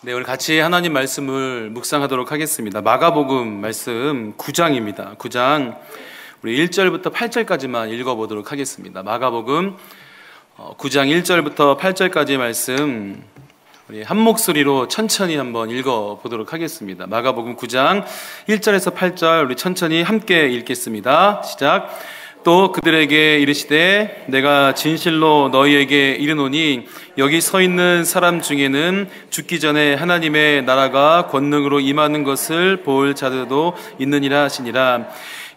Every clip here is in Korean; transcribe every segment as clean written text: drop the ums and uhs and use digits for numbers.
네, 오늘 같이 하나님 말씀을 묵상하도록 하겠습니다. 마가복음 말씀 9장입니다. 9장 우리 1절부터 8절까지만 읽어보도록 하겠습니다. 마가복음 9장 1절부터 8절까지의 말씀 우리 한 목소리로 천천히 한번 읽어보도록 하겠습니다. 마가복음 9장 1절에서 8절 우리 천천히 함께 읽겠습니다. 시작. 또 그들에게 이르시되 내가 진실로 너희에게 이르노니 여기 서 있는 사람 중에는 죽기 전에 하나님의 나라가 권능으로 임하는 것을 볼 자들도 있느니라 하시니라.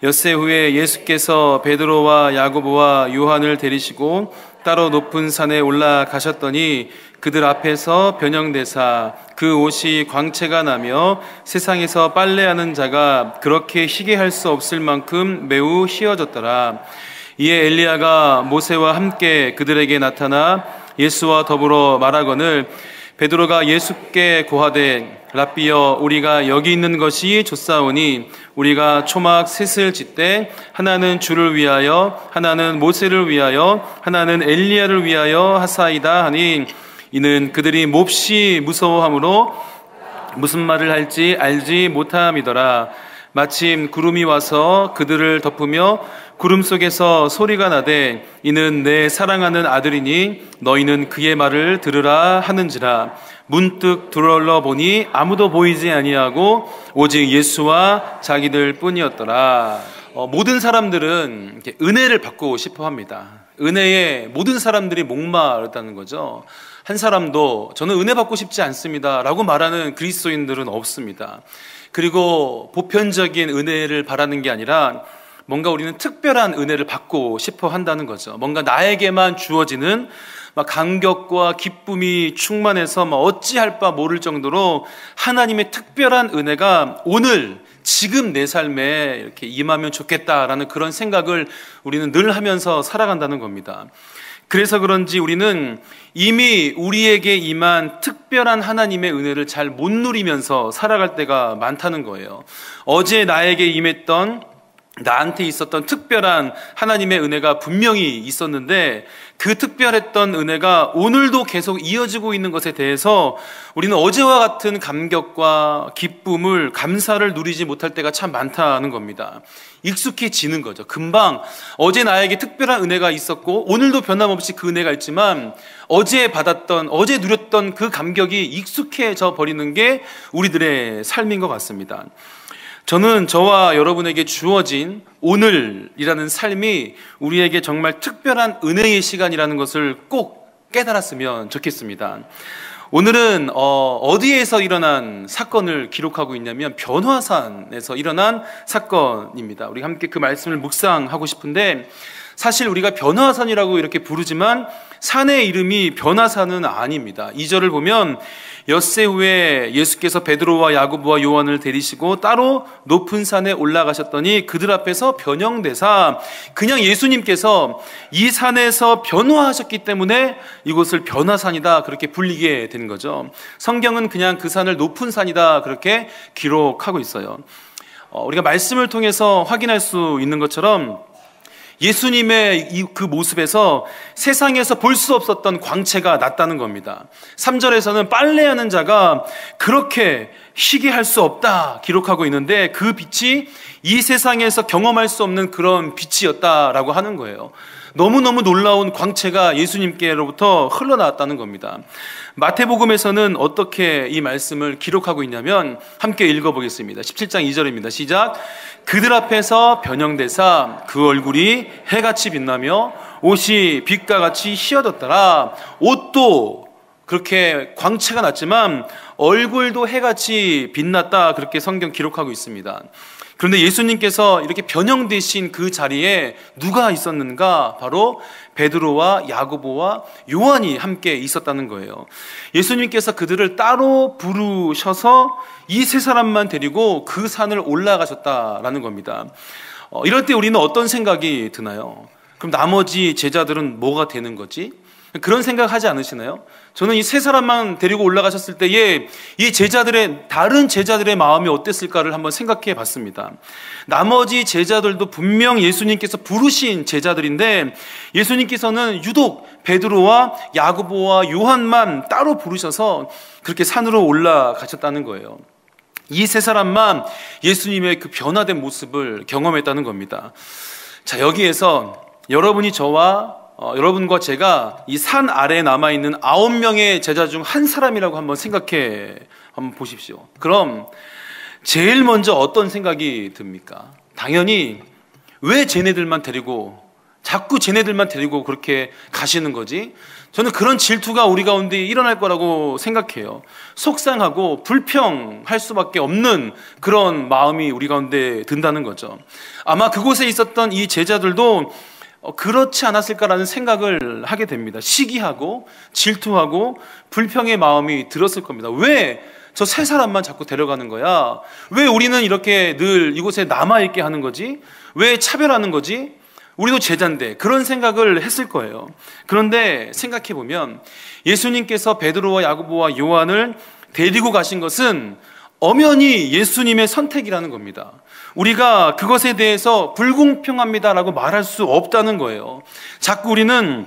엿새 후에 예수께서 베드로와 야고보와 요한을 데리시고 따로 높은 산에 올라가셨더니 그들 앞에서 변형되사 그 옷이 광채가 나며 세상에서 빨래하는 자가 그렇게 희게 할 수 없을 만큼 매우 희어졌더라. 이에 엘리야가 모세와 함께 그들에게 나타나 예수와 더불어 말하거늘 베드로가 예수께 고하되 랍비여 우리가 여기 있는 것이 좋사오니 우리가 초막 셋을 짓되 하나는 주를 위하여 하나는 모세를 위하여 하나는 엘리야를 위하여 하사이다 하니 이는 그들이 몹시 무서워하므로 무슨 말을 할지 알지 못함이더라. 마침 구름이 와서 그들을 덮으며 구름 속에서 소리가 나되 이는 내 사랑하는 아들이니 너희는 그의 말을 들으라 하는지라. 문득 둘러 보니 아무도 보이지 아니하고 오직 예수와 자기들 뿐이었더라. 모든 사람들은 은혜를 받고 싶어 합니다. 은혜에 모든 사람들이 목마르다는 거죠. 한 사람도 저는 은혜 받고 싶지 않습니다 라고 말하는 그리스도인들은 없습니다. 그리고 보편적인 은혜를 바라는 게 아니라 뭔가 우리는 특별한 은혜를 받고 싶어 한다는 거죠. 뭔가 나에게만 주어지는 감격과 기쁨이 충만해서 어찌할 바 모를 정도로 하나님의 특별한 은혜가 오늘 지금 내 삶에 이렇게 임하면 좋겠다라는 그런 생각을 우리는 늘 하면서 살아간다는 겁니다. 그래서 그런지 우리는 이미 우리에게 임한 특별한 하나님의 은혜를 잘 못 누리면서 살아갈 때가 많다는 거예요. 어제 나에게 임했던 나한테 있었던 특별한 하나님의 은혜가 분명히 있었는데 그 특별했던 은혜가 오늘도 계속 이어지고 있는 것에 대해서 우리는 어제와 같은 감격과 기쁨을, 감사를 누리지 못할 때가 참 많다는 겁니다. 익숙해지는 거죠. 금방 어제 나에게 특별한 은혜가 있었고 오늘도 변함없이 그 은혜가 있지만 어제 받았던, 어제 누렸던 그 감격이 익숙해져 버리는 게 우리들의 삶인 것 같습니다. 저는 저와 여러분에게 주어진 오늘이라는 삶이 우리에게 정말 특별한 은혜의 시간이라는 것을 꼭 깨달았으면 좋겠습니다. 오늘은 어디에서 일어난 사건을 기록하고 있냐면 변화산에서 일어난 사건입니다. 우리 함께 그 말씀을 묵상하고 싶은데 사실 우리가 변화산이라고 이렇게 부르지만 산의 이름이 변화산은 아닙니다. 2절을 보면 엿새 후에 예수께서 베드로와 야고보와 요한을 데리시고 따로 높은 산에 올라가셨더니 그들 앞에서 변형되사 그냥 예수님께서 이 산에서 변화하셨기 때문에 이곳을 변화산이다 그렇게 불리게 된 거죠. 성경은 그냥 그 산을 높은 산이다 그렇게 기록하고 있어요. 우리가 말씀을 통해서 확인할 수 있는 것처럼 예수님의 그 모습에서 세상에서 볼 수 없었던 광채가 났다는 겁니다. 3절에서는 빨래하는 자가 그렇게 희게 할 수 없다 기록하고 있는데 그 빛이 이 세상에서 경험할 수 없는 그런 빛이었다라고 하는 거예요. 너무너무 놀라운 광채가 예수님께로부터 흘러나왔다는 겁니다. 마태복음에서는 어떻게 이 말씀을 기록하고 있냐면 함께 읽어보겠습니다. 17장 2절입니다. 시작. 그들 앞에서 변형되사 그 얼굴이 해같이 빛나며 옷이 빛과 같이 희어졌더라. 옷도 그렇게 광채가 났지만 얼굴도 해같이 빛났다 그렇게 성경 기록하고 있습니다. 그런데 예수님께서 이렇게 변형되신 그 자리에 누가 있었는가? 바로 베드로와 야고보와 요한이 함께 있었다는 거예요. 예수님께서 그들을 따로 부르셔서 이 세 사람만 데리고 그 산을 올라가셨다라는 겁니다. 이럴 때 우리는 어떤 생각이 드나요? 그럼 나머지 제자들은 뭐가 되는 거지? 그런 생각하지 않으시나요? 저는 이 세 사람만 데리고 올라가셨을 때에 이 다른 제자들의 마음이 어땠을까를 한번 생각해 봤습니다. 나머지 제자들도 분명 예수님께서 부르신 제자들인데 예수님께서는 유독 베드로와 야고보와 요한만 따로 부르셔서 그렇게 산으로 올라가셨다는 거예요. 이 세 사람만 예수님의 그 변화된 모습을 경험했다는 겁니다. 자, 여기에서 여러분과 제가 이 산 아래에 남아있는 9명의 제자 중 한 사람이라고 한번 한번 보십시오. 그럼 제일 먼저 어떤 생각이 듭니까? 당연히 왜 자꾸 쟤네들만 데리고 그렇게 가시는 거지? 저는 그런 질투가 우리 가운데 일어날 거라고 생각해요. 속상하고 불평할 수밖에 없는 그런 마음이 우리 가운데 든다는 거죠. 아마 그곳에 있었던 이 제자들도 그렇지 않았을까라는 생각을 하게 됩니다. 시기하고 질투하고 불평의 마음이 들었을 겁니다. 왜 저 세 사람만 자꾸 데려가는 거야? 왜 우리는 이렇게 늘 이곳에 남아있게 하는 거지? 왜 차별하는 거지? 우리도 제자인데, 그런 생각을 했을 거예요. 그런데 생각해보면 예수님께서 베드로와 야고보와 요한을 데리고 가신 것은 엄연히 예수님의 선택이라는 겁니다. 우리가 그것에 대해서 불공평합니다라고 말할 수 없다는 거예요. 자꾸 우리는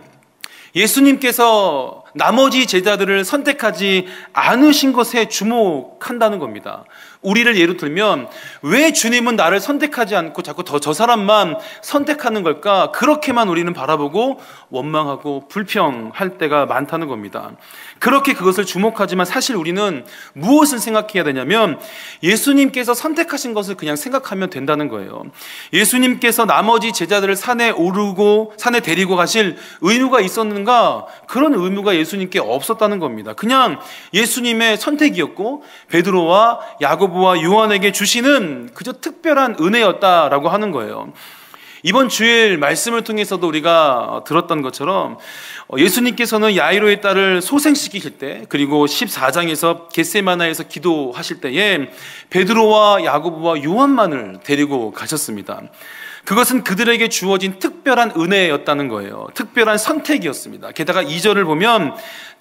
예수님께서 나머지 제자들을 선택하지 않으신 것에 주목한다는 겁니다. 우리를 예로 들면 왜 주님은 나를 선택하지 않고 자꾸 저 사람만 선택하는 걸까? 그렇게만 우리는 바라보고 원망하고 불평할 때가 많다는 겁니다. 그렇게 그것을 주목하지만 사실 우리는 무엇을 생각해야 되냐면 예수님께서 선택하신 것을 그냥 생각하면 된다는 거예요. 예수님께서 나머지 제자들을 산에 데리고 가실 의무가 있었는가? 그런 의무가 예수님께 없었다는 겁니다. 그냥 예수님의 선택이었고 베드로와 야고보와 요한에게 주시는 그저 특별한 은혜였다라고 하는 거예요. 이번 주일 말씀을 통해서도 우리가 들었던 것처럼 예수님께서는 야이로의 딸을 소생시키실 때, 그리고 14장에서 겟세마나에서 기도하실 때에 베드로와 야고보와 요한만을 데리고 가셨습니다. 그것은 그들에게 주어진 특별한 은혜였다는 거예요. 특별한 선택이었습니다. 게다가 2절을 보면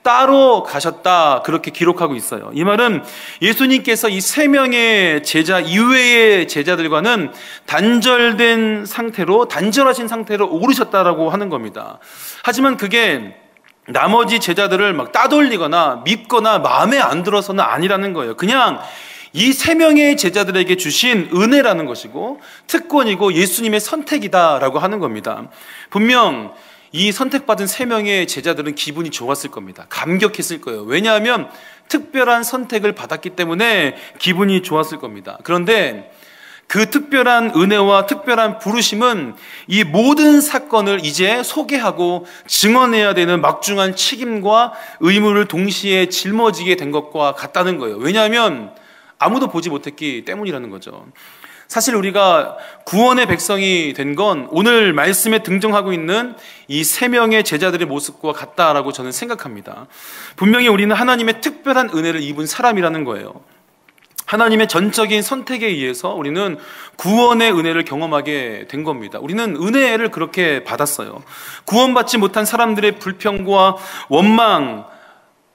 따로 가셨다, 그렇게 기록하고 있어요. 이 말은 예수님께서 이 3명의 제자 이외의 제자들과는 단절하신 상태로 오르셨다라고 하는 겁니다. 하지만 그게 나머지 제자들을 막 따돌리거나 밉거나 마음에 안 들어서는 아니라는 거예요. 그냥 이 3명의 제자들에게 주신 은혜라는 것이고 특권이고 예수님의 선택이다라고 하는 겁니다. 분명 이 선택받은 3명의 제자들은 기분이 좋았을 겁니다. 감격했을 거예요. 왜냐하면 특별한 선택을 받았기 때문에 기분이 좋았을 겁니다. 그런데 그 특별한 은혜와 특별한 부르심은 이 모든 사건을 이제 소개하고 증언해야 되는 막중한 책임과 의무를 동시에 짊어지게 된 것과 같다는 거예요. 왜냐하면 아무도 보지 못했기 때문이라는 거죠. 사실 우리가 구원의 백성이 된 건 오늘 말씀에 등장하고 있는 이 3명의 제자들의 모습과 같다라고 저는 생각합니다. 분명히 우리는 하나님의 특별한 은혜를 입은 사람이라는 거예요. 하나님의 전적인 선택에 의해서 우리는 구원의 은혜를 경험하게 된 겁니다. 우리는 은혜를 그렇게 받았어요. 구원받지 못한 사람들의 불평과 원망,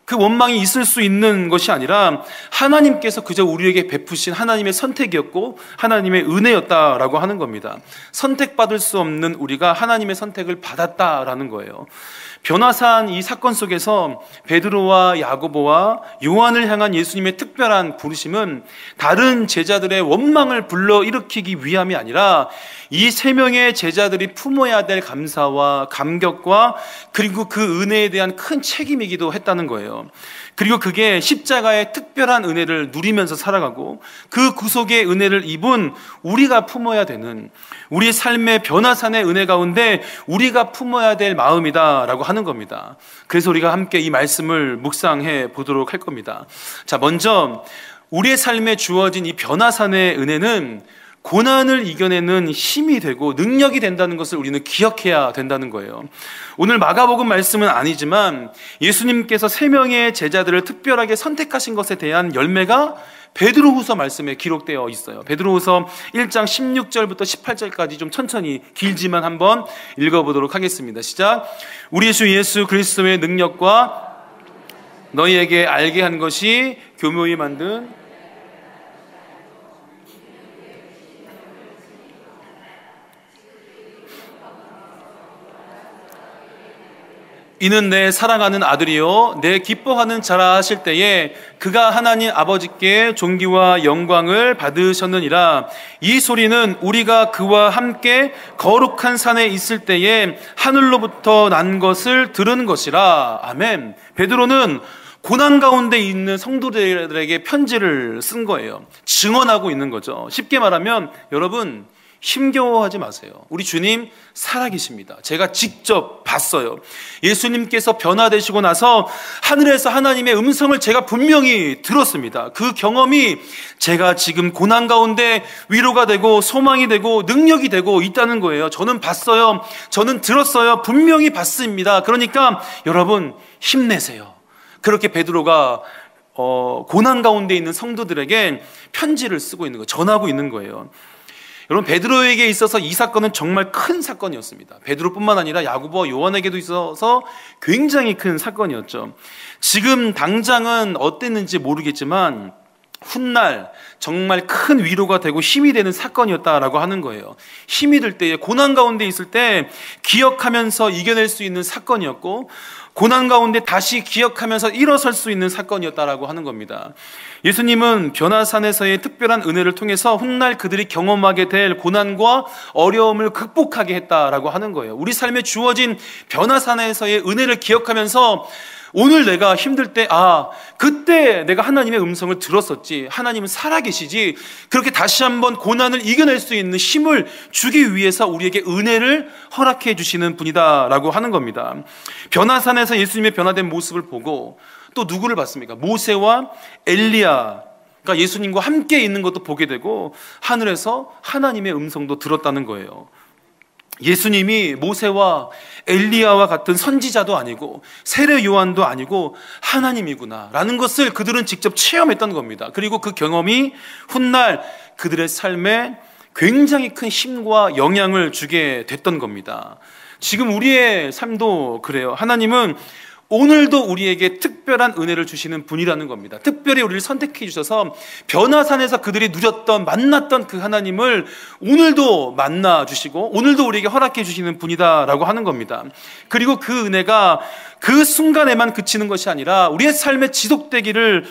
그 원망이 있을 수 있는 것이 아니라 하나님께서 그저 우리에게 베푸신 하나님의 선택이었고 하나님의 은혜였다라고 하는 겁니다. 선택받을 수 없는 우리가 하나님의 선택을 받았다라는 거예요. 변화산 이 사건 속에서 베드로와 야고보와 요한을 향한 예수님의 특별한 부르심은 다른 제자들의 원망을 불러일으키기 위함이 아니라 이 3명의 제자들이 품어야 될 감사와 감격과 그리고 그 은혜에 대한 큰 책임이기도 했다는 거예요. 그리고 그게 십자가의 특별한 은혜를 누리면서 살아가고 그 구속의 은혜를 입은 우리가 품어야 되는 우리 삶의 변화산의 은혜 가운데 우리가 품어야 될 마음이다라고 하는 겁니다. 그래서 우리가 함께 이 말씀을 묵상해 보도록 할 겁니다. 자, 먼저 우리의 삶에 주어진 이 변화산의 은혜는 고난을 이겨내는 힘이 되고 능력이 된다는 것을 우리는 기억해야 된다는 거예요. 오늘 마가복음 말씀은 아니지만 예수님께서 3명의 제자들을 특별하게 선택하신 것에 대한 열매가 베드로후서 말씀에 기록되어 있어요. 베드로후서 1장 16절부터 18절까지 좀 천천히 길지만 한번 읽어보도록 하겠습니다. 시작. 우리 주 예수 그리스도의 능력과 너희에게 알게 한 것이 교묘히 만든 이는 내 사랑하는 아들이요 내 기뻐하는 자라 하실 때에 그가 하나님 아버지께 존귀와 영광을 받으셨느니라. 이 소리는 우리가 그와 함께 거룩한 산에 있을 때에 하늘로부터 난 것을 들은 것이라. 아멘. 베드로는 고난 가운데 있는 성도들에게 편지를 쓴 거예요. 증언하고 있는 거죠. 쉽게 말하면 여러분, 힘겨워하지 마세요. 우리 주님 살아계십니다. 제가 직접 봤어요. 예수님께서 변화되시고 나서 하늘에서 하나님의 음성을 제가 분명히 들었습니다. 그 경험이 제가 지금 고난 가운데 위로가 되고 소망이 되고 능력이 되고 있다는 거예요. 저는 봤어요. 저는 들었어요. 분명히 봤습니다. 그러니까 여러분 힘내세요. 그렇게 베드로가 고난 가운데 있는 성도들에게 편지를 쓰고 있는 거예요. 전하고 있는 거예요. 여러분, 베드로에게 있어서 이 사건은 정말 큰 사건이었습니다. 베드로뿐만 아니라 야고보와 요한에게도 있어서 굉장히 큰 사건이었죠. 지금 당장은 어땠는지 모르겠지만 훗날 정말 큰 위로가 되고 힘이 되는 사건이었다라고 하는 거예요. 힘이 들 때, 고난 가운데 있을 때 기억하면서 이겨낼 수 있는 사건이었고, 고난 가운데 다시 기억하면서 일어설 수 있는 사건이었다라고 하는 겁니다. 예수님은 변화산에서의 특별한 은혜를 통해서 훗날 그들이 경험하게 될 고난과 어려움을 극복하게 했다라고 하는 거예요. 우리 삶에 주어진 변화산에서의 은혜를 기억하면서 오늘 내가 힘들 때, 그때 내가 하나님의 음성을 들었었지. 하나님은 살아계시지. 그렇게 다시 한번 고난을 이겨낼 수 있는 힘을 주기 위해서 우리에게 은혜를 허락해 주시는 분이다라고 하는 겁니다. 변화산에서 예수님의 변화된 모습을 보고 또 누구를 봤습니까? 모세와 엘리야가 예수님과 함께 있는 것도 보게 되고 하늘에서 하나님의 음성도 들었다는 거예요. 예수님이 모세와 엘리야와 같은 선지자도 아니고 세례 요한도 아니고 하나님이구나 라는 것을 그들은 직접 체험했던 겁니다. 그리고 그 경험이 훗날 그들의 삶에 굉장히 큰 힘과 영향을 주게 됐던 겁니다. 지금 우리의 삶도 그래요. 하나님은 오늘도 우리에게 특별한 은혜를 주시는 분이라는 겁니다. 특별히 우리를 선택해 주셔서 변화산에서 그들이 누렸던 만났던 그 하나님을 오늘도 만나 주시고 오늘도 우리에게 허락해 주시는 분이다라고 하는 겁니다. 그리고 그 은혜가 그 순간에만 그치는 것이 아니라 우리의 삶에 지속되기를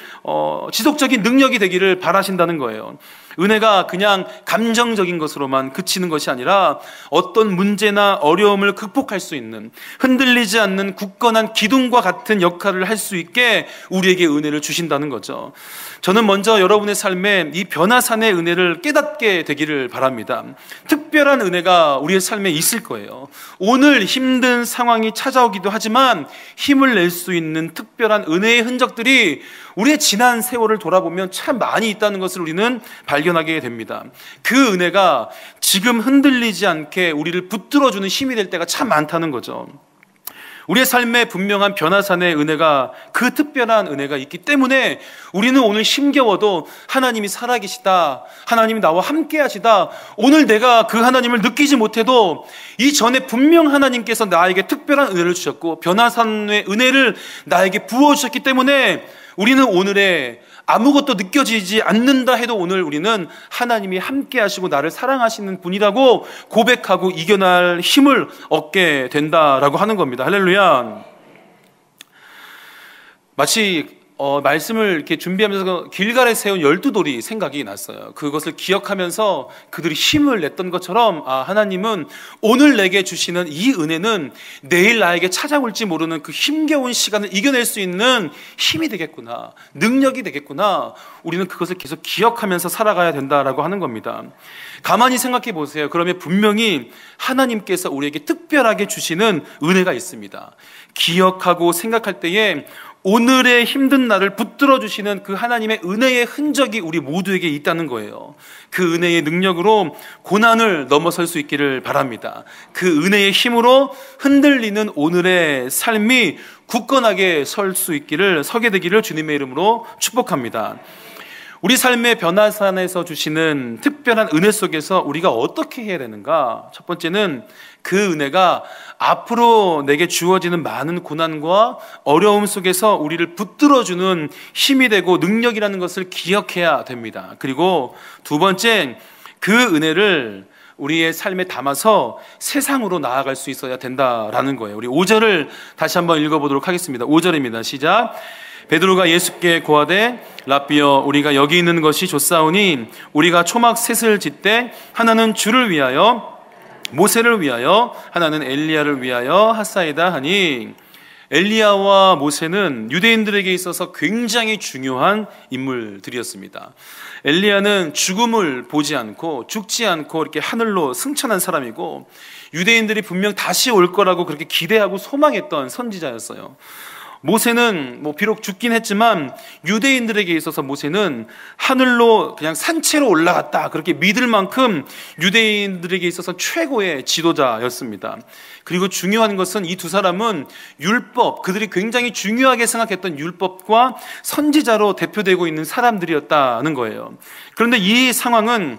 지속적인 능력이 되기를 바라신다는 거예요. 은혜가 그냥 감정적인 것으로만 그치는 것이 아니라 어떤 문제나 어려움을 극복할 수 있는 흔들리지 않는 굳건한 기둥과 같은 역할을 할 수 있게 우리에게 은혜를 주신다는 거죠. 저는 먼저 여러분의 삶에 이 변화산의 은혜를 깨닫게 되기를 바랍니다. 특별한 은혜가 우리의 삶에 있을 거예요. 오늘 힘든 상황이 찾아오기도 하지만 힘을 낼 수 있는 특별한 은혜의 흔적들이 우리의 지난 세월을 돌아보면 참 많이 있다는 것을 우리는 발견하게 됩니다. 그 은혜가 지금 흔들리지 않게 우리를 붙들어주는 힘이 될 때가 참 많다는 거죠. 우리의 삶에 분명한 변화산의 은혜가, 그 특별한 은혜가 있기 때문에 우리는 오늘 힘겨워도 하나님이 살아계시다, 하나님이 나와 함께 하시다, 오늘 내가 그 하나님을 느끼지 못해도 이전에 분명 하나님께서 나에게 특별한 은혜를 주셨고 변화산의 은혜를 나에게 부어주셨기 때문에 우리는 오늘의 아무것도 느껴지지 않는다 해도 오늘 우리는 하나님이 함께 하시고 나를 사랑하시는 분이라고 고백하고 이겨낼 힘을 얻게 된다라고 하는 겁니다. 할렐루야. 마치 말씀을 이렇게 준비하면서 길갈에 세운 12돌이 생각이 났어요. 그것을 기억하면서 그들이 힘을 냈던 것처럼 하나님은 오늘 내게 주시는 이 은혜는 내일 나에게 찾아올지 모르는 그 힘겨운 시간을 이겨낼 수 있는 힘이 되겠구나, 능력이 되겠구나. 우리는 그것을 계속 기억하면서 살아가야 된다라고 하는 겁니다. 가만히 생각해 보세요. 그러면 분명히 하나님께서 우리에게 특별하게 주시는 은혜가 있습니다. 기억하고 생각할 때에 오늘의 힘든 날을 붙들어 주시는 그 하나님의 은혜의 흔적이 우리 모두에게 있다는 거예요. 그 은혜의 능력으로 고난을 넘어설 수 있기를 바랍니다. 그 은혜의 힘으로 흔들리는 오늘의 삶이 굳건하게 설 수 있기를, 서게 되기를 주님의 이름으로 축복합니다. 우리 삶의 변화산에서 주시는 특별한 은혜 속에서 우리가 어떻게 해야 되는가? 첫 번째는 그 은혜가 앞으로 내게 주어지는 많은 고난과 어려움 속에서 우리를 붙들어주는 힘이 되고 능력이라는 것을 기억해야 됩니다. 그리고 두 번째, 그 은혜를 우리의 삶에 담아서 세상으로 나아갈 수 있어야 된다라는 거예요. 우리 5절을 다시 한번 읽어보도록 하겠습니다. 5절입니다. 시작. 베드로가 예수께 고하되 랍비여, 우리가 여기 있는 것이 좋사오니 우리가 초막 셋을 짓되 하나는 주를 위하여 모세를 위하여 하나는 엘리야를 위하여 하사이다 하니, 엘리야와 모세는 유대인들에게 있어서 굉장히 중요한 인물들이었습니다. 엘리야는 죽음을 보지 않고 죽지 않고 이렇게 하늘로 승천한 사람이고, 유대인들이 분명 다시 올 거라고 그렇게 기대하고 소망했던 선지자였어요. 모세는 비록 죽긴 했지만 유대인들에게 있어서 모세는 하늘로 그냥 산채로 올라갔다, 그렇게 믿을 만큼 유대인들에게 있어서 최고의 지도자였습니다. 그리고 중요한 것은 이 두 사람은 율법, 그들이 굉장히 중요하게 생각했던 율법과 선지자로 대표되고 있는 사람들이었다는 거예요. 그런데 이 상황은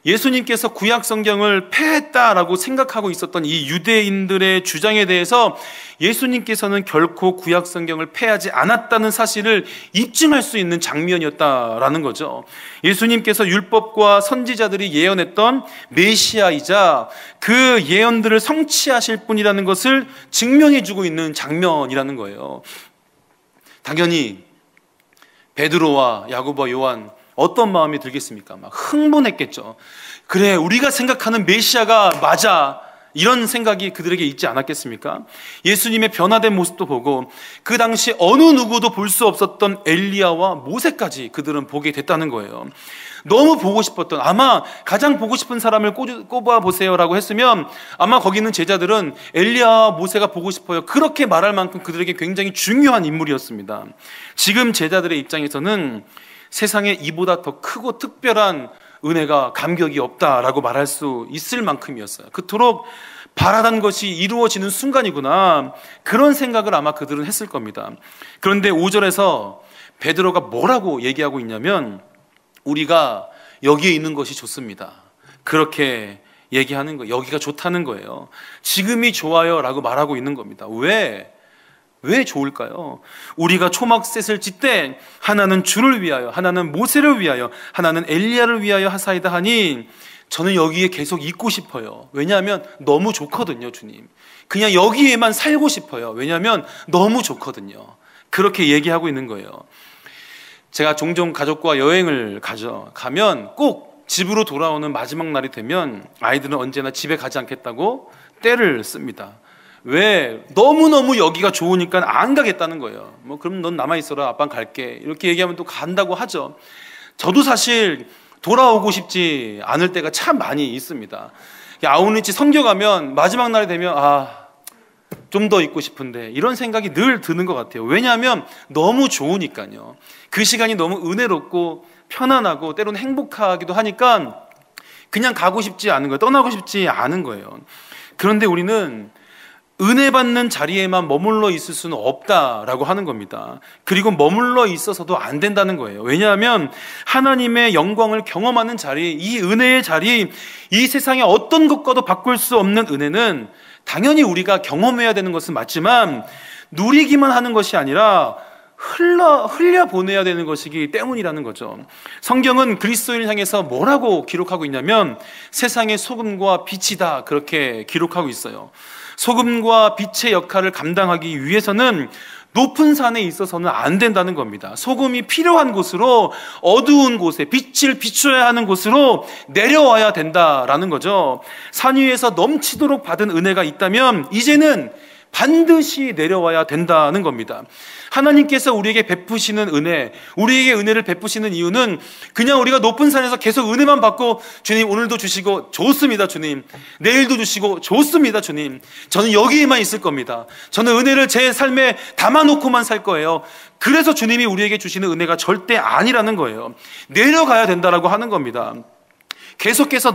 예수님께서 구약 성경을 폐했다라고 생각하고 있었던 이 유대인들의 주장에 대해서 예수님께서는 결코 구약 성경을 폐하지 않았다는 사실을 입증할 수 있는 장면이었다라는 거죠. 예수님께서 율법과 선지자들이 예언했던 메시아이자 그 예언들을 성취하실 분이라는 것을 증명해주고 있는 장면이라는 거예요. 당연히 베드로와 야고보와 요한, 어떤 마음이 들겠습니까? 막 흥분했겠죠. 그래, 우리가 생각하는 메시아가 맞아, 이런 생각이 그들에게 있지 않았겠습니까? 예수님의 변화된 모습도 보고 그 당시 어느 누구도 볼 수 없었던 엘리야와 모세까지 그들은 보게 됐다는 거예요. 너무 보고 싶었던, 아마 가장 보고 싶은 사람을 꼽아보세요라고 했으면 아마 거기 있는 제자들은 엘리야와 모세가 보고 싶어요, 그렇게 말할 만큼 그들에게 굉장히 중요한 인물이었습니다. 지금 제자들의 입장에서는 세상에 이보다 더 크고 특별한 은혜가, 감격이 없다라고 말할 수 있을 만큼이었어요. 그토록 바라던 것이 이루어지는 순간이구나, 그런 생각을 아마 그들은 했을 겁니다. 그런데 5절에서 베드로가 뭐라고 얘기하고 있냐면, 우리가 여기에 있는 것이 좋습니다, 그렇게 얘기하는 거예요. 여기가 좋다는 거예요. 지금이 좋아요 라고 말하고 있는 겁니다. 왜 좋을까요? 우리가 초막셋을 짓되 하나는 주를 위하여 하나는 모세를 위하여 하나는 엘리야를 위하여 하사이다 하니, 저는 여기에 계속 있고 싶어요. 왜냐하면 너무 좋거든요. 주님, 그냥 여기에만 살고 싶어요. 왜냐하면 너무 좋거든요. 그렇게 얘기하고 있는 거예요. 제가 종종 가족과 여행을 가면 꼭 집으로 돌아오는 마지막 날이 되면 아이들은 언제나 집에 가지 않겠다고 떼를 씁니다. 왜? 너무너무 여기가 좋으니까 안 가겠다는 거예요. 그럼 넌 남아있어라, 아빠는 갈게, 이렇게 얘기하면 또 간다고 하죠. 저도 사실 돌아오고 싶지 않을 때가 참 많이 있습니다. 아우니치 성교 가면 마지막 날이 되면 좀 더 있고 싶은데, 이런 생각이 늘 드는 것 같아요. 왜냐하면 너무 좋으니까요. 그 시간이 너무 은혜롭고 편안하고 때로는 행복하기도 하니까 그냥 가고 싶지 않은 거예요. 떠나고 싶지 않은 거예요. 그런데 우리는 은혜 받는 자리에만 머물러 있을 수는 없다라고 하는 겁니다. 그리고 머물러 있어서도 안 된다는 거예요. 왜냐하면 하나님의 영광을 경험하는 자리, 이 은혜의 자리, 이 세상에 어떤 것과도 바꿀 수 없는 은혜는 당연히 우리가 경험해야 되는 것은 맞지만 누리기만 하는 것이 아니라 흘려보내야 되는 것이기 때문이라는 거죠. 성경은 그리스도인을 향해서 뭐라고 기록하고 있냐면 세상의 소금과 빛이다, 그렇게 기록하고 있어요. 소금과 빛의 역할을 감당하기 위해서는 높은 산에 있어서는 안 된다는 겁니다. 소금이 필요한 곳으로, 어두운 곳에 빛을 비춰야 하는 곳으로 내려와야 된다라는 거죠. 산 위에서 넘치도록 받은 은혜가 있다면 이제는 반드시 내려와야 된다는 겁니다. 하나님께서 우리에게 베푸시는 은혜, 우리에게 은혜를 베푸시는 이유는 그냥 우리가 높은 산에서 계속 은혜만 받고, 주님 오늘도 주시고 좋습니다 주님, 내일도 주시고 좋습니다 주님, 저는 여기에만 있을 겁니다, 저는 은혜를 제 삶에 담아놓고만 살 거예요, 그래서 주님이 우리에게 주시는 은혜가 절대 아니라는 거예요. 내려가야 된다라고 하는 겁니다. 계속해서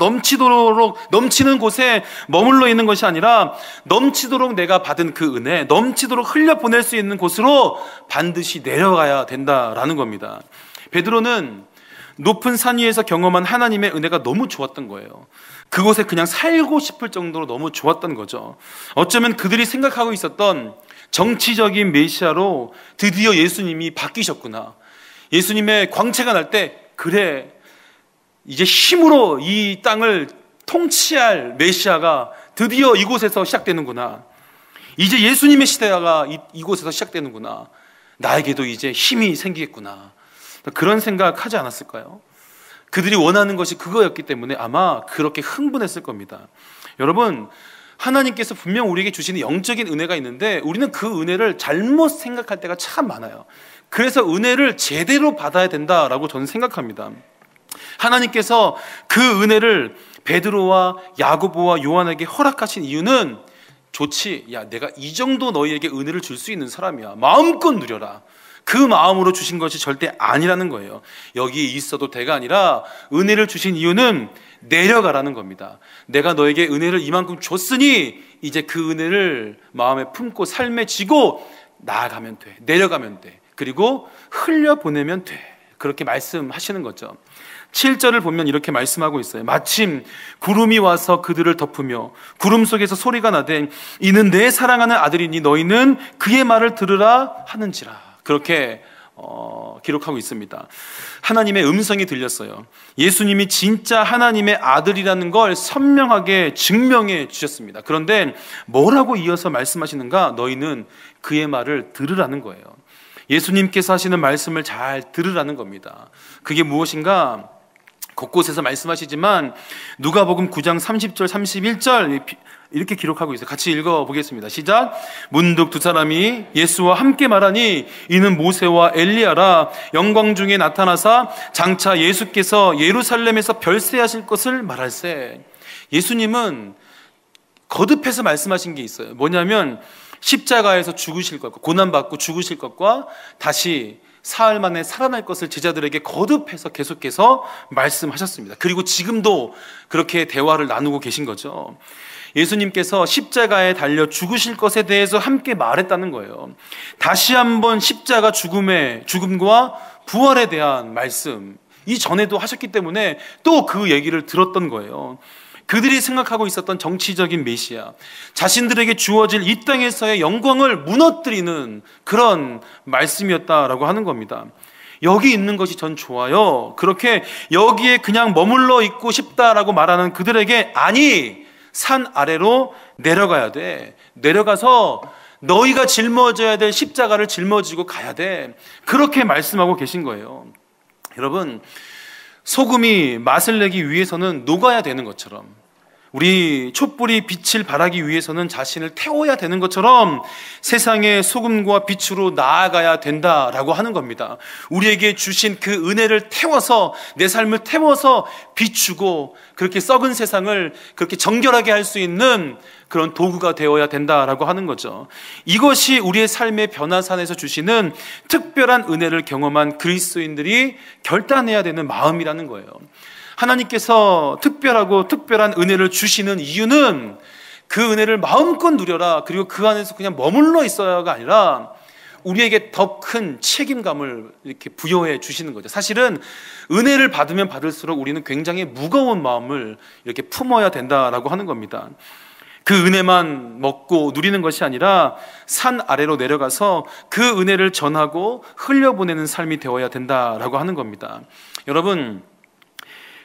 넘치는 곳에 머물러 있는 것이 아니라 넘치도록 내가 받은 그 은혜, 넘치도록 흘려보낼 수 있는 곳으로 반드시 내려가야 된다라는 겁니다. 베드로는 높은 산 위에서 경험한 하나님의 은혜가 너무 좋았던 거예요. 그곳에 그냥 살고 싶을 정도로 너무 좋았던 거죠. 어쩌면 그들이 생각하고 있었던 정치적인 메시아로 드디어 예수님이 바뀌셨구나. 예수님의 광채가 날 때, 그래, 이제 힘으로 이 땅을 통치할 메시아가 드디어 이곳에서 시작되는구나. 이제 예수님의 시대가 이곳에서 시작되는구나. 나에게도 이제 힘이 생기겠구나. 그런 생각하지 않았을까요? 그들이 원하는 것이 그거였기 때문에 아마 그렇게 흥분했을 겁니다. 여러분, 하나님께서 분명 우리에게 주시는 영적인 은혜가 있는데 우리는 그 은혜를 잘못 생각할 때가 참 많아요. 그래서 은혜를 제대로 받아야 된다라고 저는 생각합니다. 하나님께서 그 은혜를 베드로와 야고보와 요한에게 허락하신 이유는, 좋지, 야, 내가 이 정도 너희에게 은혜를 줄 수 있는 사람이야, 마음껏 누려라, 그 마음으로 주신 것이 절대 아니라는 거예요. 여기 있어도 돼가 아니라 은혜를 주신 이유는 내려가라는 겁니다. 내가 너에게 은혜를 이만큼 줬으니 이제 그 은혜를 마음에 품고 삶에 지고 나아가면 돼, 내려가면 돼, 그리고 흘려보내면 돼, 그렇게 말씀하시는 거죠. 7절을 보면 이렇게 말씀하고 있어요. 마침 구름이 와서 그들을 덮으며 구름 속에서 소리가 나되 이는 내 사랑하는 아들이니 너희는 그의 말을 들으라 하는지라. 그렇게 기록하고 있습니다. 하나님의 음성이 들렸어요. 예수님이 진짜 하나님의 아들이라는 걸 선명하게 증명해 주셨습니다. 그런데 뭐라고 이어서 말씀하시는가? 너희는 그의 말을 들으라는 거예요. 예수님께서 하시는 말씀을 잘 들으라는 겁니다. 그게 무엇인가? 곳곳에서 말씀하시지만 누가복음 9장 30절 31절 이렇게 기록하고 있어요. 같이 읽어보겠습니다. 시작. 문득 두 사람이 예수와 함께 말하니 이는 모세와 엘리야라. 영광 중에 나타나사 장차 예수께서 예루살렘에서 별세하실 것을 말할세. 예수님은 거듭해서 말씀하신 게 있어요. 뭐냐면 십자가에서 죽으실 것과 고난받고 죽으실 것과 다시 사흘 만에 살아날 것을 제자들에게 거듭해서 계속해서 말씀하셨습니다. 그리고 지금도 그렇게 대화를 나누고 계신 거죠. 예수님께서 십자가에 달려 죽으실 것에 대해서 함께 말했다는 거예요. 다시 한번 십자가 죽음과 부활에 대한 말씀, 이전에도 하셨기 때문에 또 그 얘기를 들었던 거예요. 그들이 생각하고 있었던 정치적인 메시아, 자신들에게 주어질 이 땅에서의 영광을 무너뜨리는 그런 말씀이었다라고 하는 겁니다. 여기 있는 것이 전 좋아요. 그렇게 여기에 그냥 머물러 있고 싶다라고 말하는 그들에게, 아니, 산 아래로 내려가야 돼. 내려가서 너희가 짊어져야 될 십자가를 짊어지고 가야 돼. 그렇게 말씀하고 계신 거예요. 여러분, 소금이 맛을 내기 위해서는 녹아야 되는 것처럼, 우리 촛불이 빛을 발하기 위해서는 자신을 태워야 되는 것처럼 세상의 소금과 빛으로 나아가야 된다라고 하는 겁니다. 우리에게 주신 그 은혜를 태워서, 내 삶을 태워서 비추고 그렇게 썩은 세상을 그렇게 정결하게 할 수 있는 그런 도구가 되어야 된다라고 하는 거죠. 이것이 우리의 삶의 변화산에서 주시는 특별한 은혜를 경험한 그리스도인들이 결단해야 되는 마음이라는 거예요. 하나님께서 특별한 은혜를 주시는 이유는 그 은혜를 마음껏 누려라, 그리고 그 안에서 그냥 머물러 있어야가 아니라 우리에게 더 큰 책임감을 이렇게 부여해 주시는 거죠. 사실은 은혜를 받으면 받을수록 우리는 굉장히 무거운 마음을 이렇게 품어야 된다라고 하는 겁니다. 그 은혜만 먹고 누리는 것이 아니라 산 아래로 내려가서 그 은혜를 전하고 흘려보내는 삶이 되어야 된다라고 하는 겁니다. 여러분,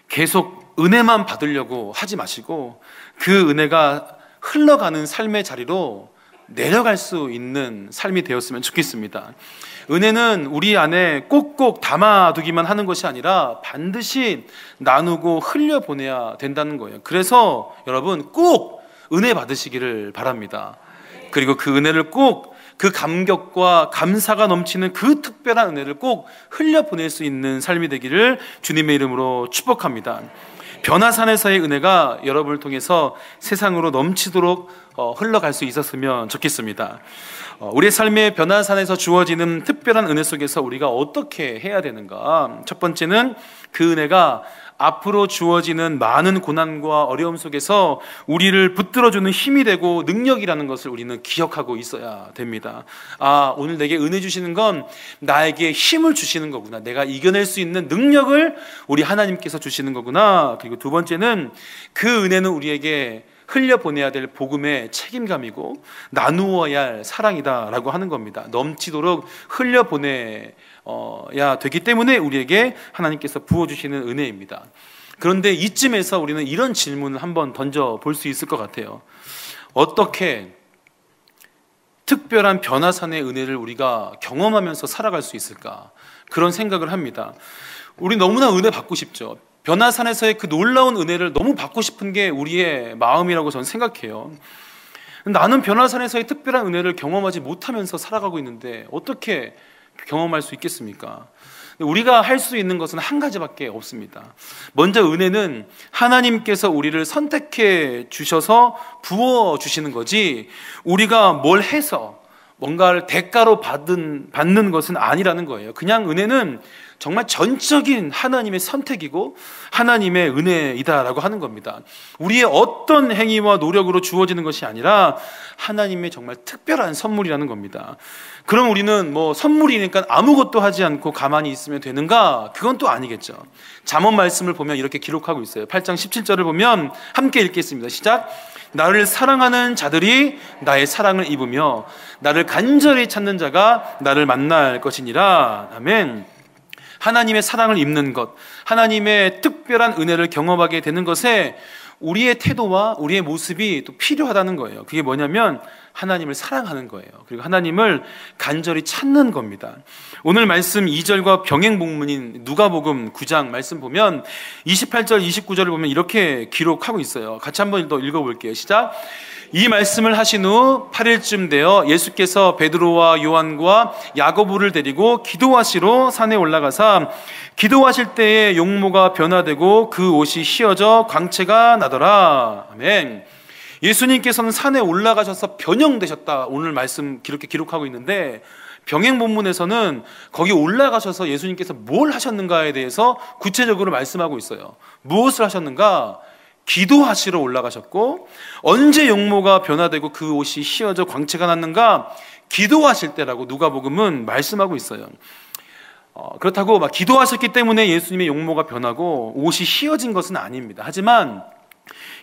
계속 은혜만 받으려고 하지 마시고 그 은혜가 흘러가는 삶의 자리로 내려갈 수 있는 삶이 되었으면 좋겠습니다. 은혜는 우리 안에 꼭꼭 담아두기만 하는 것이 아니라 반드시 나누고 흘려보내야 된다는 거예요. 그래서 여러분, 꼭 은혜 받으시기를 바랍니다. 그리고 그 은혜를 꼭, 그 감격과 감사가 넘치는 그 특별한 은혜를 꼭 흘려보낼 수 있는 삶이 되기를 주님의 이름으로 축복합니다. 변화산에서의 은혜가 여러분을 통해서 세상으로 넘치도록 흘러갈 수 있었으면 좋겠습니다. 우리의 삶의 변화산에서 주어지는 특별한 은혜 속에서 우리가 어떻게 해야 되는가? 첫 번째는 그 은혜가 앞으로 주어지는 많은 고난과 어려움 속에서 우리를 붙들어주는 힘이 되고 능력이라는 것을 우리는 기억하고 있어야 됩니다. 아, 오늘 내게 은혜 주시는 건 나에게 힘을 주시는 거구나. 내가 이겨낼 수 있는 능력을 우리 하나님께서 주시는 거구나. 그리고 두 번째는 그 은혜는 우리에게 흘려보내야 될 복음의 책임감이고 나누어야 할 사랑이다라고 하는 겁니다. 넘치도록 흘려보내야 되기 때문에 우리에게 하나님께서 부어주시는 은혜입니다. 그런데 이쯤에서 우리는 이런 질문을 한번 던져볼 수 있을 것 같아요. 어떻게 특별한 변화산의 은혜를 우리가 경험하면서 살아갈 수 있을까? 그런 생각을 합니다. 우리 너무나 은혜 받고 싶죠. 변화산에서의 그 놀라운 은혜를 너무 받고 싶은 게 우리의 마음이라고 저는 생각해요. 나는 변화산에서의 특별한 은혜를 경험하지 못하면서 살아가고 있는데 어떻게 경험할 수 있겠습니까? 우리가 할 수 있는 것은 한 가지밖에 없습니다. 먼저 은혜는 하나님께서 우리를 선택해 주셔서 부어 주시는 거지, 우리가 뭘 해서 뭔가를 대가로 받는 것은 아니라는 거예요. 그냥 은혜는 정말 전적인 하나님의 선택이고 하나님의 은혜이다라고 하는 겁니다. 우리의 어떤 행위와 노력으로 주어지는 것이 아니라 하나님의 정말 특별한 선물이라는 겁니다. 그럼 우리는 뭐 선물이니까 아무것도 하지 않고 가만히 있으면 되는가? 그건 또 아니겠죠. 잠언 말씀을 보면 이렇게 기록하고 있어요. 8장 17절을 보면 함께 읽겠습니다. 시작. 나를 사랑하는 자들이 나의 사랑을 입으며 나를 간절히 찾는 자가 나를 만날 것이니라. 아멘. 하나님의 사랑을 입는 것, 하나님의 특별한 은혜를 경험하게 되는 것에 우리의 태도와 우리의 모습이 또 필요하다는 거예요. 그게 뭐냐면 하나님을 사랑하는 거예요. 그리고 하나님을 간절히 찾는 겁니다. 오늘 말씀 2절과 병행복문인 누가복음 9장 말씀 보면 28절 29절을 보면 이렇게 기록하고 있어요. 같이 한번 더 읽어볼게요. 시작. 이 말씀을 하신 후 8일쯤 되어 예수께서 베드로와 요한과 야고보를 데리고 기도하시러 산에 올라가사 기도하실 때에 용모가 변화되고 그 옷이 휘어져 광채가 나더라. 아멘. 예수님께서는 산에 올라가셔서 변형되셨다. 오늘 말씀 이렇게 기록하고 있는데 병행본문에서는 거기 올라가셔서 예수님께서 뭘 하셨는가에 대해서 구체적으로 말씀하고 있어요. 무엇을 하셨는가? 기도하시러 올라가셨고, 언제 용모가 변화되고 그 옷이 휘어져 광채가 났는가? 기도하실 때라고 누가복음은 말씀하고 있어요. 그렇다고 막 기도하셨기 때문에 예수님의 용모가 변하고 옷이 휘어진 것은 아닙니다. 하지만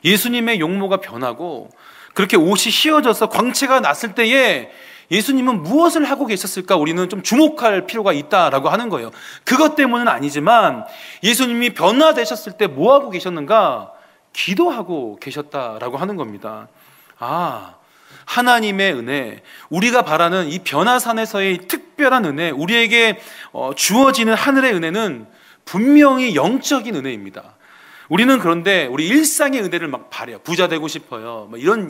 예수님의 용모가 변하고 그렇게 옷이 휘어져서 광채가 났을 때에 예수님은 무엇을 하고 계셨을까? 우리는 좀 주목할 필요가 있다라고 하는 거예요. 그것 때문은 아니지만 예수님이 변화되셨을 때 뭐 하고 계셨는가? 기도하고 계셨다라고 하는 겁니다. 아, 하나님의 은혜, 우리가 바라는 이 변화산에서의 특별한 은혜, 우리에게 주어지는 하늘의 은혜는 분명히 영적인 은혜입니다. 우리는 그런데 우리 일상의 은혜를 막 바래요. 부자 되고 싶어요. 이런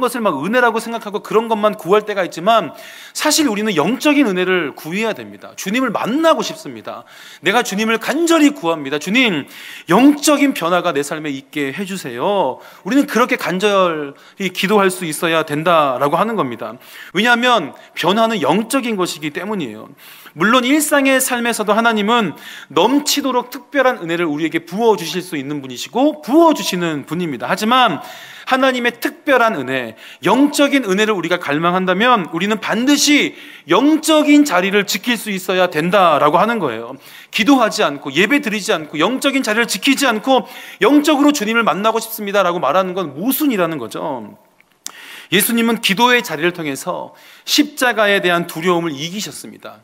것을 막 은혜라고 생각하고 그런 것만 구할 때가 있지만 사실 우리는 영적인 은혜를 구해야 됩니다. 주님을 만나고 싶습니다. 내가 주님을 간절히 구합니다. 주님, 영적인 변화가 내 삶에 있게 해주세요. 우리는 그렇게 간절히 기도할 수 있어야 된다라고 하는 겁니다. 왜냐하면 변화는 영적인 것이기 때문이에요. 물론 일상의 삶에서도 하나님은 넘치도록 특별한 은혜를 우리에게 부어주실 수 있는 분이시고 부어주시는 분입니다. 하지만 하나님의 특별한 은혜, 영적인 은혜를 우리가 갈망한다면 우리는 반드시 영적인 자리를 지킬 수 있어야 된다라고 하는 거예요. 기도하지 않고 예배 드리지 않고 영적인 자리를 지키지 않고 영적으로 주님을 만나고 싶습니다라고 말하는 건 모순이라는 거죠. 예수님은 기도의 자리를 통해서 십자가에 대한 두려움을 이기셨습니다.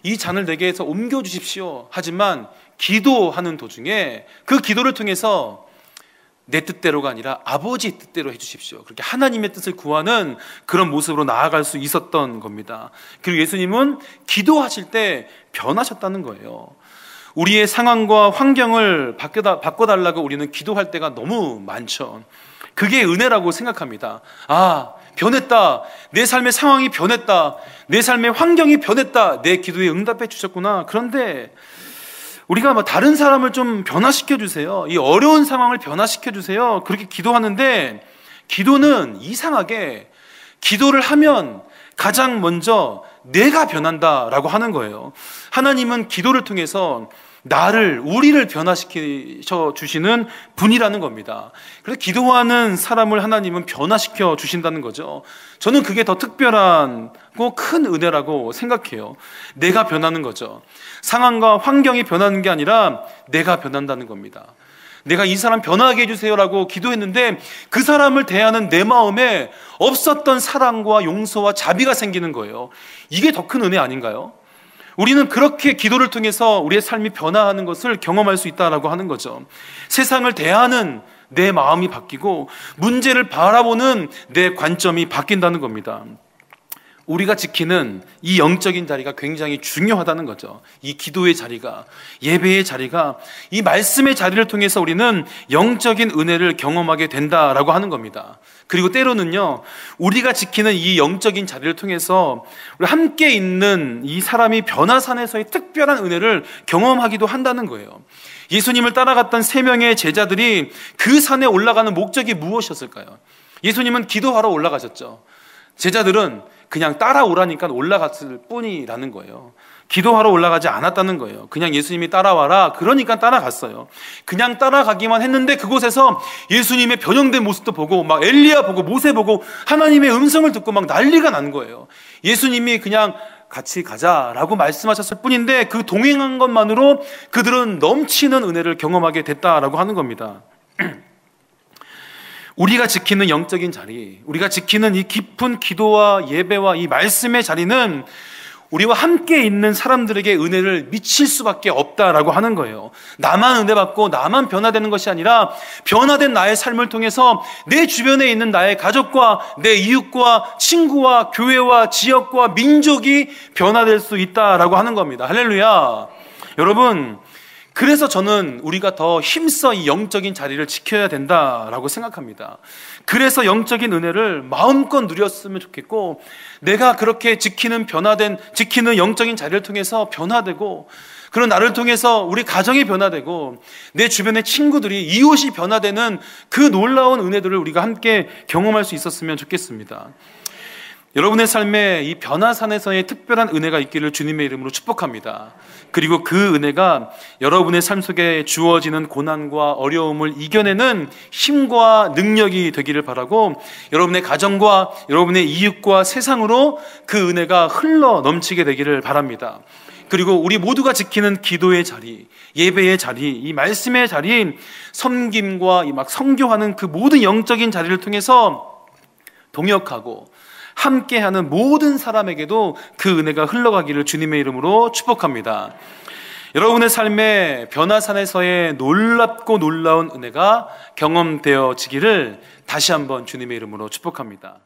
이 잔을 내게 해서 옮겨주십시오. 하지만 기도하는 도중에 그 기도를 통해서 내 뜻대로가 아니라 아버지 뜻대로 해주십시오. 그렇게 하나님의 뜻을 구하는 그런 모습으로 나아갈 수 있었던 겁니다. 그리고 예수님은 기도하실 때 변하셨다는 거예요. 우리의 상황과 환경을 바꿔달라고 우리는 기도할 때가 너무 많죠. 그게 은혜라고 생각합니다. 아, 변했다. 내 삶의 상황이 변했다. 내 삶의 환경이 변했다. 내 기도에 응답해 주셨구나. 그런데 우리가 다른 사람을 좀 변화시켜 주세요. 이 어려운 상황을 변화시켜 주세요. 그렇게 기도하는데 기도는 이상하게 기도를 하면 가장 먼저 내가 변한다라고 하는 거예요. 하나님은 기도를 통해서 우리를 변화시켜 주시는 분이라는 겁니다. 그래서 기도하는 사람을 하나님은 변화시켜 주신다는 거죠. 저는 그게 더 특별하고 큰 은혜라고 생각해요. 내가 변하는 거죠. 상황과 환경이 변하는 게 아니라 내가 변한다는 겁니다. 내가 이 사람 변화하게 해주세요라고 기도했는데 그 사람을 대하는 내 마음에 없었던 사랑과 용서와 자비가 생기는 거예요. 이게 더 큰 은혜 아닌가요? 우리는 그렇게 기도를 통해서 우리의 삶이 변화하는 것을 경험할 수 있다라고 하는 거죠. 세상을 대하는 내 마음이 바뀌고 문제를 바라보는 내 관점이 바뀐다는 겁니다. 우리가 지키는 이 영적인 자리가 굉장히 중요하다는 거죠. 이 기도의 자리가, 예배의 자리가, 이 말씀의 자리를 통해서 우리는 영적인 은혜를 경험하게 된다라고 하는 겁니다. 그리고 때로는요, 우리가 지키는 이 영적인 자리를 통해서 우리 함께 있는 이 사람이 변화산에서의 특별한 은혜를 경험하기도 한다는 거예요. 예수님을 따라갔던 3명의 제자들이 그 산에 올라가는 목적이 무엇이었을까요? 예수님은 기도하러 올라가셨죠. 제자들은 그냥 따라오라니까 올라갔을 뿐이라는 거예요. 기도하러 올라가지 않았다는 거예요. 그냥 예수님이 따라와라 그러니까 따라갔어요. 그냥 따라가기만 했는데 그곳에서 예수님의 변형된 모습도 보고 막 엘리야 보고 모세 보고 하나님의 음성을 듣고 막 난리가 난 거예요. 예수님이 그냥 같이 가자라고 말씀하셨을 뿐인데 그 동행한 것만으로 그들은 넘치는 은혜를 경험하게 됐다라고 하는 겁니다. 우리가 지키는 영적인 자리, 우리가 지키는 이 깊은 기도와 예배와 이 말씀의 자리는 우리와 함께 있는 사람들에게 은혜를 미칠 수밖에 없다라고 하는 거예요. 나만 은혜 받고 나만 변화되는 것이 아니라 변화된 나의 삶을 통해서 내 주변에 있는 나의 가족과 내 이웃과 친구와 교회와 지역과 민족이 변화될 수 있다라고 하는 겁니다. 할렐루야. 여러분, 그래서 저는 우리가 더 힘써 이 영적인 자리를 지켜야 된다라고 생각합니다. 그래서 영적인 은혜를 마음껏 누렸으면 좋겠고, 내가 그렇게 지키는 영적인 자리를 통해서 변화되고, 그런 나를 통해서 우리 가정이 변화되고 내 주변의 친구들이 이웃이 변화되는 그 놀라운 은혜들을 우리가 함께 경험할 수 있었으면 좋겠습니다. 여러분의 삶에 이 변화산에서의 특별한 은혜가 있기를 주님의 이름으로 축복합니다. 그리고 그 은혜가 여러분의 삶 속에 주어지는 고난과 어려움을 이겨내는 힘과 능력이 되기를 바라고, 여러분의 가정과 여러분의 이웃과 세상으로 그 은혜가 흘러 넘치게 되기를 바랍니다. 그리고 우리 모두가 지키는 기도의 자리, 예배의 자리, 이 말씀의 자리, 섬김과 이 막 선교하는 그 모든 영적인 자리를 통해서 동역하고 함께하는 모든 사람에게도 그 은혜가 흘러가기를 주님의 이름으로 축복합니다. 여러분의 삶에 변화산에서의 놀랍고 놀라운 은혜가 경험되어지기를 다시 한번 주님의 이름으로 축복합니다.